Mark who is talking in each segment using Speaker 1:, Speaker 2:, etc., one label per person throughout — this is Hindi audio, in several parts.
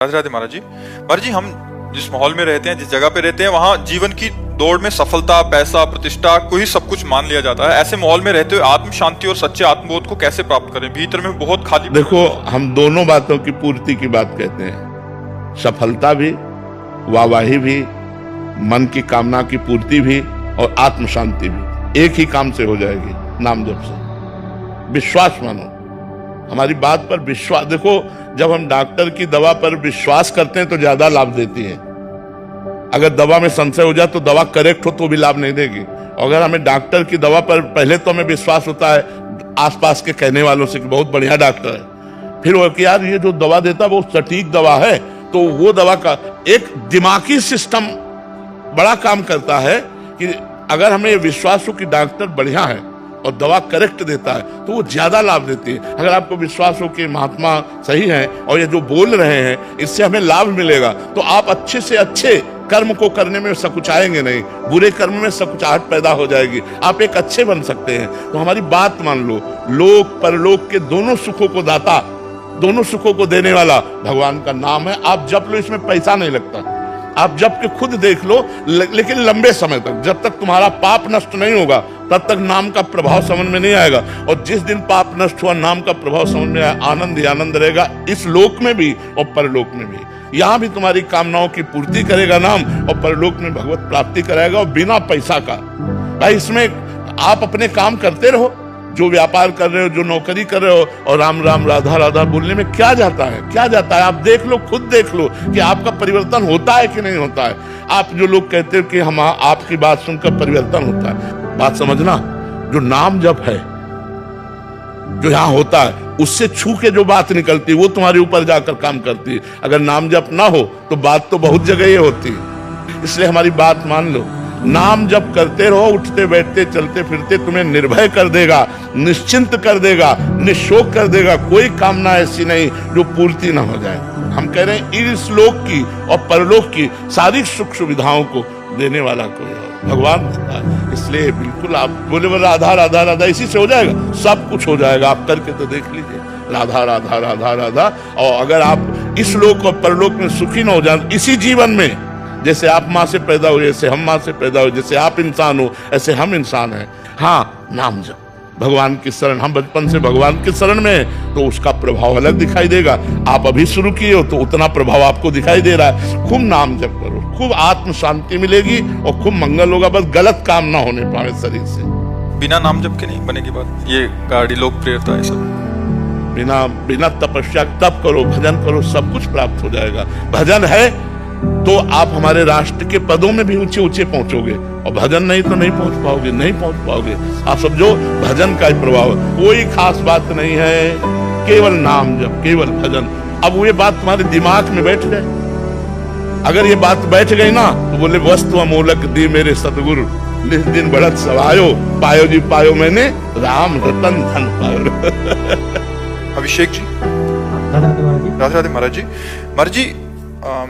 Speaker 1: राधे राधे महाराज जी। महाराज जी, हम जिस माहौल में रहते हैं, जिस जगह पे रहते हैं, वहाँ जीवन की दौड़ में सफलता, पैसा, प्रतिष्ठा को ही सब कुछ मान लिया जाता है। ऐसे माहौल में रहते हुए आत्म शांति और सच्चे आत्मबोध को कैसे प्राप्त करें? भीतर में बहुत खाली।
Speaker 2: देखो, हम दोनों बातों की पूर्ति की बात कहते हैं, सफलता भी, वाहवाही भी, मन की कामना की पूर्ति भी और आत्म शांति भी एक ही काम से हो जाएगी, नाम जप से। विश्वास मानो, हमारी बात पर विश्वास। देखो, जब हम डॉक्टर की दवा पर विश्वास करते हैं तो ज्यादा लाभ देती है। अगर दवा में संशय हो जाए तो दवा करेक्ट हो तो भी लाभ नहीं देगी। अगर हमें डॉक्टर की दवा पर पहले तो हमें विश्वास होता है आसपास के कहने वालों से कि बहुत बढ़िया डॉक्टर है, फिर वो कि यार ये जो दवा देता है वो सटीक दवा है, तो वो दवा का एक दिमागी सिस्टम बड़ा काम करता है कि अगर हमें विश्वास हो कि डॉक्टर बढ़िया है और दवा करेक्ट देता है तो वो ज्यादा लाभ देती है। अगर आपको विश्वास हो कि महात्मा सही है और ये जो बोल रहे हैं इससे हमें लाभ मिलेगा, तो आप अच्छे से अच्छे कर्म को करने में सकुचाएंगे नहीं, बुरे कर्म में सकुचाहट पैदा हो जाएगी, आप एक अच्छे बन सकते हैं। तो हमारी बात मान लो, लोक परलोक के दोनों सुखों को दाता, दोनों सुखों को देने वाला भगवान का नाम है। आप जप लो, इसमें पैसा नहीं लगता। आप जप के खुद देख लो, लेकिन लंबे समय तक, जब तक तुम्हारा पाप नष्ट नहीं होगा तब तक नाम का प्रभाव समझ में नहीं आएगा। और जिस दिन पाप नष्ट हुआ, नाम का प्रभाव समझ में आया, आनंद ही आनंद रहेगा, इस लोक में भी और परलोक में भी। यहाँ भी तुम्हारी कामनाओं की पूर्ति करेगा नाम, और परलोक में भगवत प्राप्ति कराएगा, और बिना पैसा का। भाई, इसमें आप अपने काम करते रहो, जो व्यापार कर रहे हो, जो नौकरी कर रहे हो, और राम राम राधा राधा बोलने में क्या जाता है, क्या जाता है? आप देख लो, खुद देख लो कि आपका परिवर्तन होता है कि नहीं होता है। आप जो लोग कहते हो कि हम आपकी बात सुनकर परिवर्तन होता है, बात समझना, जो नाम जप है, जो यहाँ होता है, उससे छू के जो बात निकलती है वो तुम्हारे ऊपर जाकर काम करती है। अगर नाम जप ना हो तो बात तो बहुत जगह ये होती है। इसलिए हमारी बात मान लो, नाम जप करते रहो, उठते बैठते चलते फिरते तुम्हें निर्भय कर देगा, निश्चिंत कर देगा, निशोक कर देगा। कोई कामना ऐसी नहीं जो पूर्ति ना हो जाए। हम कह रहे हैं इस लोक की और परलोक की सारी सुख सुविधाओं को देने वाला कोई और भगवान होता है। इसलिए बिल्कुल आप बोले राधा राधा राधा, इसी से हो जाएगा, सब कुछ हो जाएगा। आप करके तो देख लीजिए, राधा राधा राधा राधा। और अगर आप इस लोक और परलोक में सुखी न हो जाए, इसी जीवन में, जैसे आप माँ से पैदा हुए, जैसे हम माँ से पैदा हुए, जैसे आप इंसान हो ऐसे हम इंसान हैं। हाँ, नाम जप, भगवान की शरण, हम बचपन से भगवान की शरण में हैं, तो उसका प्रभाव अलग दिखाई देगा। आप अभी शुरू किए हो तो उतना प्रभाव आपको दिखाई दे रहा है। खूब नाम जप करो, खूब आत्म शांति मिलेगी और खूब मंगल होगा। बस गलत काम ना होने पाए शरीर से।
Speaker 1: बिना नाम जप के नहीं बनेगी बात, ये गाड़ी लोकप्रियता है सब।
Speaker 2: बिना तपस्या, तप करो, भजन करो, सब कुछ प्राप्त हो जाएगा। भजन है तो आप हमारे राष्ट्र के पदों में भी ऊंचे ऊंचे पहुंचोगे, और भजन नहीं तो नहीं पहुंच पाओगे, नहीं पहुंच पाओगे। आप समझो, भजन का ही प्रभाव, कोई खास बात नहीं है, केवल नाम जप, केवल भजन। अब ये बात तुम्हारे दिमाग में बैठ जाए, अगर ये बात बैठ गई ना तो बोले वस्तु अमोलक दी मेरे सतगुरु, निस दिन बढ़त सवायो, पायो जी पायो मैंने राम रतन धन पायो।
Speaker 1: अभिषेक जी, राधे राधे महाराज जी। महाराज जी,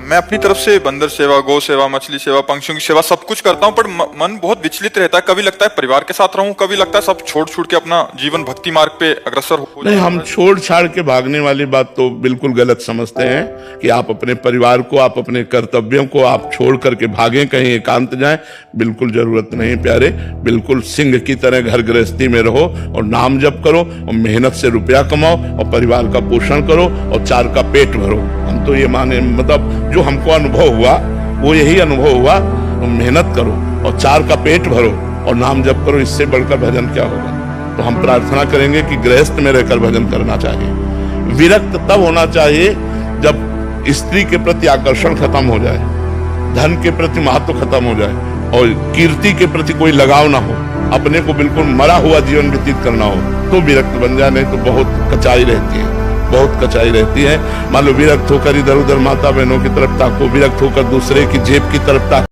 Speaker 1: मैं अपनी तरफ से बंदर सेवा, गौ सेवा, मछली सेवा, पंक्षियों की सेवा सब कुछ करता हूँ, पर मन बहुत विचलित रहता है। कभी लगता है परिवार के साथ रहूं, कभी लगता है सब छोड़ छोड़ के अपना जीवन भक्ति मार्ग पे अग्रसर हो।
Speaker 2: नहीं, हम छोड़ छाड़ के भागने वाली बात तो बिल्कुल गलत समझते हैं कि आप अपने परिवार को, आप अपने कर्तव्यों को आप छोड़ करके भागें, कहीं एकांत जाएं। बिल्कुल जरूरत नहीं प्यारे, बिल्कुल सिंह की तरह घर गृहस्थी में रहो और नाम जप करो और मेहनत से रुपया कमाओ और परिवार का पोषण करो और चार का पेट भरो। हम तो ये माने, मतलब जो हमको अनुभव हुआ वो यही अनुभव हुआ, तो मेहनत करो और चार का पेट भरो और नाम जप करो, इससे बढ़कर भजन क्या होगा। तो हम प्रार्थना करेंगे कि गृहस्थ में रहकर भजन करना चाहिए। विरक्त तब होना चाहिए जब स्त्री के प्रति आकर्षण खत्म हो जाए, धन के प्रति महत्व खत्म हो जाए और कीर्ति के प्रति कोई लगाव ना हो, अपने को बिल्कुल मरा हुआ जीवन व्यतीत करना हो, तो विरक्त बन जाए। नहीं तो बहुत कचाई रहती है, बहुत कचाई रहती है। मान लो विरक्त होकर इधर उधर माता बहनों की तरफ ताको, विरक्त होकर दूसरे की जेब की तरफ ताको।